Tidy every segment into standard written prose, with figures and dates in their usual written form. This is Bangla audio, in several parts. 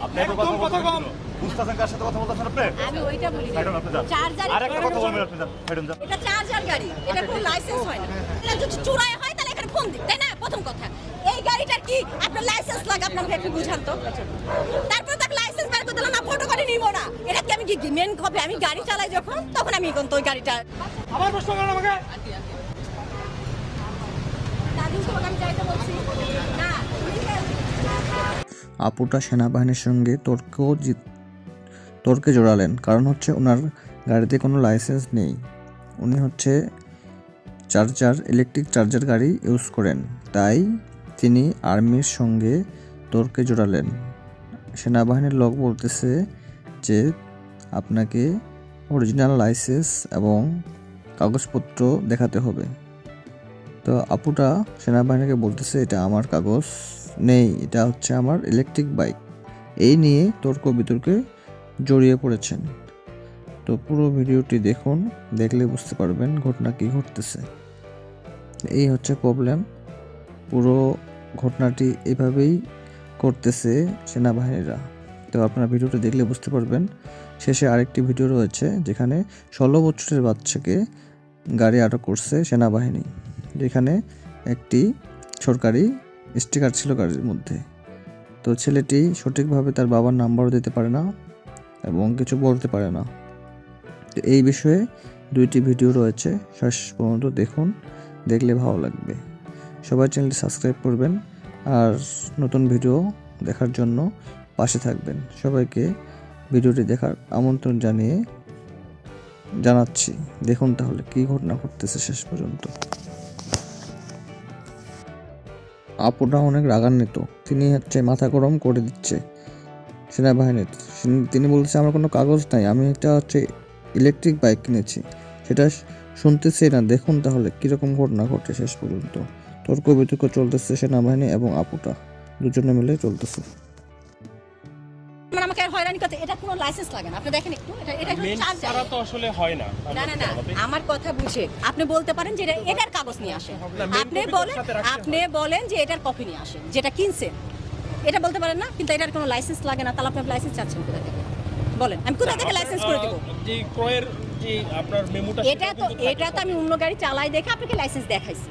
আপনি একটু কথা কম বুঝতেছেন কার সাথে কথা বলতেছেন আপনি? আমি ওইটা বলি চার্জার আরেকটা কথা বলবেন আপনি যান হেডুন যান। এটা চার্জার গাড়ি, এটা কোনো লাইসেন্স হয় না। এটা যদি চুরাই হয় তাহলে এখানে ফোন দিন, তাই না? প্রথম কথা এই গাড়িটার কি আপনার লাইসেন্স লাগে? আপনাকে একটু বুঝান তো। তারপরে তাকে লাইসেন্স বের করে দিলাম না, ফটো করে নিব না। এটা কি আমি কি মেন কপি? আমি গাড়ি চালাই যখন তখন আমি কোন তো ওই গাড়িটা আবার প্রশ্ন করেন আমাকে। দাদু তো আমি যাইতে বলছি না। আপুটা সেনাবাহিনীর সঙ্গে তর্কে জড়ালেন, কারণ হচ্ছে ওনার গাড়িতে কোনো লাইসেন্স নেই। উনি হচ্ছে ইলেকট্রিক চার্জার গাড়ি ইউজ করেন, তাই তিনি আর্মির সঙ্গে তর্কে জড়ালেন। সেনাবাহিনীর লোক বলতেছে যে আপনাকে অরিজিনাল লাইসেন্স এবং কাগজপত্র দেখাতে হবে। তো আপুটা সেনাবাহিনীকে বলতেছে এটা আমার কাগজ নেই, এটা হচ্ছে আমার ইলেকট্রিক বাইক। এই নিয়ে তর্ক বিতর্কে জড়িয়ে পড়েছেন। তো পুরো ভিডিওটি দেখুন, দেখলে বুঝতে পারবেন ঘটনা কী ঘটতেছে। এই হচ্ছে প্রবলেম। পুরো ঘটনাটি এভাবেই করতেছে সেনাবাহিনীরা। তো আপনারা ভিডিওটি দেখলে বুঝতে পারবেন। শেষে আরেকটি ভিডিও রয়েছে যেখানে 16 বছরের বাচ্চাকে গাড়ি আটক করছে সেনাবাহিনী, যেখানে একটি সরকারি স্টিকার ছিল গাড়ির মধ্যে। তো ছেলেটি সঠিকভাবে তার বাবার নাম্বারও দিতে পারে না এবং কিছু বলতে পারে না। তো এই বিষয়ে 2টি ভিডিও রয়েছে, শেষ পর্যন্ত দেখুন, দেখলে ভালো লাগবে। সবাই চ্যানেলটি সাবস্ক্রাইব করবেন আর নতুন ভিডিও দেখার জন্য পাশে থাকবেন। সবাইকে ভিডিওটি দেখার আমন্ত্রণ জানাচ্ছি। দেখুন তাহলে কী ঘটনা ঘটতেছে শেষ পর্যন্ত। আপুটা অনেক রাগান্বিত, তিনি হচ্ছে মাথা গরম করে দিচ্ছে সেনাবাহিনীর। তিনি বলছে আমার কোনো কাগজ নাই, আমি একটা হচ্ছে ইলেকট্রিক বাইক কিনেছি, সেটা শুনতেছি না। দেখুন তাহলে কীরকম ঘটনা ঘটে শেষ পর্যন্ত। তর্ক বিতর্ক চলতেছে সেনাবাহিনী এবং আপুটা দুজনে মিলে চলতেছে। আমাকে হয়রানি করতে, এটা কোনো লাইসেন্স লাগে না। আপনি দেখেন একটু, এটা ছাড়া তো আসলে হয় না। না না না, আমার কথা বুঝে আপনি বলতে পারেন যে এটার কাগজ নিয়ে আসেন। আপনি বলেন যে এটার কপি নিয়ে আসেন, যেটা কিনছেন, এটা বলতে পারেন না। কিন্তু এটার কোনো লাইসেন্স লাগে না, তাহলে আপনি লাইসেন্স চাচ্ছেন কোথা থেকে? বলেন, আমি কোথা থেকে লাইসেন্স করে দেব? যে ক্রয়ের যে আপনার মেমোটা, এটা তো আমি অন্য গাড়ি চালাই দেখে আপনাকে লাইসেন্স দেখাইছি।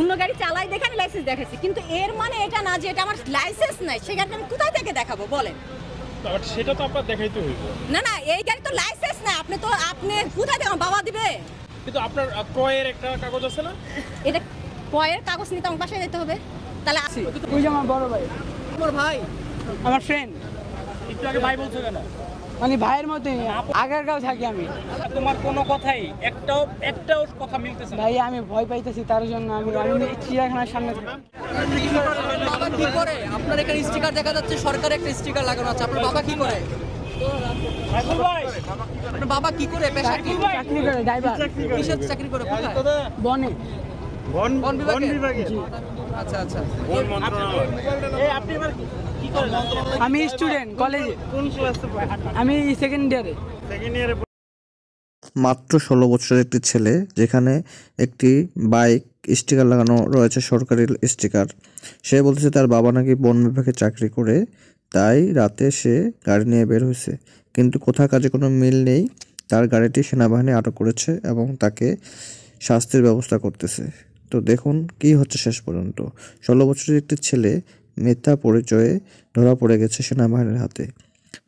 অন্য গাড়ি চালাই দেখে আমি লাইসেন্স দেখাইছি, কিন্তু এর মানে এটা না যে এটা আমার লাইসেন্স নাই। সেই গাড়িটা আমি কোথায় থেকে দেখাবো বলেন? সেটা তো আপনার দেখাইতে হইব। না না, এই গাড়ি তো লাইসেন্স না। আপনি কোথায় থেকে? আমার বাবা দিবে। কিন্তু আপনার ক্রয়ের একটা কাগজ আছে না? এটা ক্রয়ের কাগজ নিতে আমার বাসায় যেতে হবে। তাহলে আসি। ওই যে আমার বড় ভাই, আমার ভাই, আমার ফ্রেন্ড। একটু আগে ভাই বলছো কেন? মানে ভাইয়ের মতোই, আগারগাঁও থাকি আমি। তোমার কোনো কথাই একটাও কথা মিলতেছে না। ভাই আমি ভয় পাইতেছি, তার জন্য আমি চিড়িয়াখানার সামনে থাকি। বাবা কি করে? আপনার এখানে স্টিকার দেখা যাচ্ছে, সরকার একটা স্টিকার লাগানো আছে। আপনার বাবা কি করে? আপনার বাবা কি করে? পেশা কি? চাকরি করে, ড্রাইভার। কিসের চাকরি করে? কোথায়? বনে। বন বিভাগে। আচ্ছা আচ্ছা। আপনি এবার কি করেন? আমি স্টুডেন্ট কলেজে। কোন ক্লাসে পড়েন? আমি সেকেন্ড ইয়ারে। মাত্র 16 বছরের একটি ছেলে, যেখানে একটি বাইক স্টিকার লাগানো রয়েছে, সরকারি স্টিকার। সে বলতেছে তার বাবা নাকি বন বিভাগে চাকরি করে, তাই রাতে সে গাড়ি নিয়ে বের হয়েছে, কিন্তু কোথাও কাজে কোনো মিল নেই। তার গাড়িটি সেনাবাহিনী আটক করেছে এবং তাকে শাস্তির ব্যবস্থা করতেছে। তো দেখুন কি হচ্ছে শেষ পর্যন্ত। 16 বছরের একটি ছেলে মিথ্যা পরিচয়ে ধরা পড়ে গেছে সেনাবাহিনীর হাতে।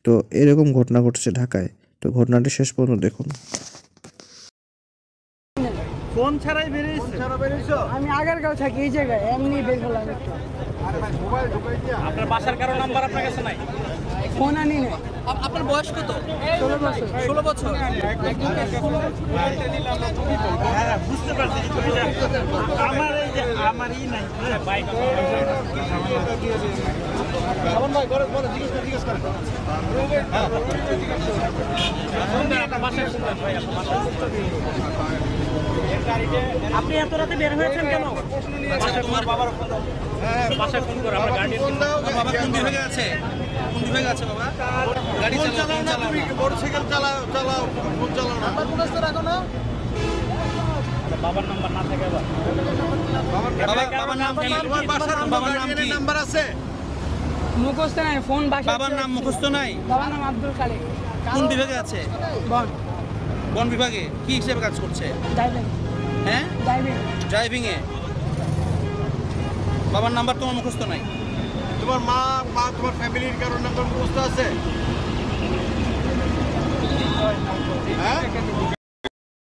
তো এরকম ঘটনা ঘটেছে ঢাকায়। তো ঘটনাটি শেষ পর্যন্ত দেখুন। ফোন ছাড়াই বেরিয়েছো? আমি আগারগাঁও থাকি, এই জায়গায় এমনি বের হলাম। আপনার বাসার কারো নাম্বার আপনার কাছে নাই? ফোন আনি নাই। আপনার বয়স কত? 16 বছর। 16 বছর। বুঝতে পারছি। আমার এই যে আমারই নাই বাইক। ভাই বলে জিজ্ঞেস করেন। আপনি এত রাতে বের হয়েছেন কেন? বাসায় ফোন করে আমরা গাড়ি বাবা কোন বিভাগে আছে? কোন বিভাগে আছে বাবা? গাড়ি চালাও না, তুমি মোটরসাইকেল চালাও, ফোন চালাও না। নাম্বার কোন আছে রাখো না? বাবার নাম্বার না থাকে বাবার নাম কি? তোমার বাসার বাবার গার্ডিয়ানের নাম্বার আছে? মুখস্থ নাই, ফোন বাসা। বাবার নাম মুখস্থ নাই? বাবার নাম আব্দুল খালেক। কোন বিভাগে আছে? বন বন বিভাগে কি হিসেবে কাজ করছে? ড্রাইভিং। হ্যাঁ, ড্রাইভিং। ড্রাইভিং এ। বাবার নাম্বার তোমার মুখস্থ নাই? তোমার মা তোমার ফ্যামিলির কারোর নাম্বার মুখস্থ আছে? হ্যাঁ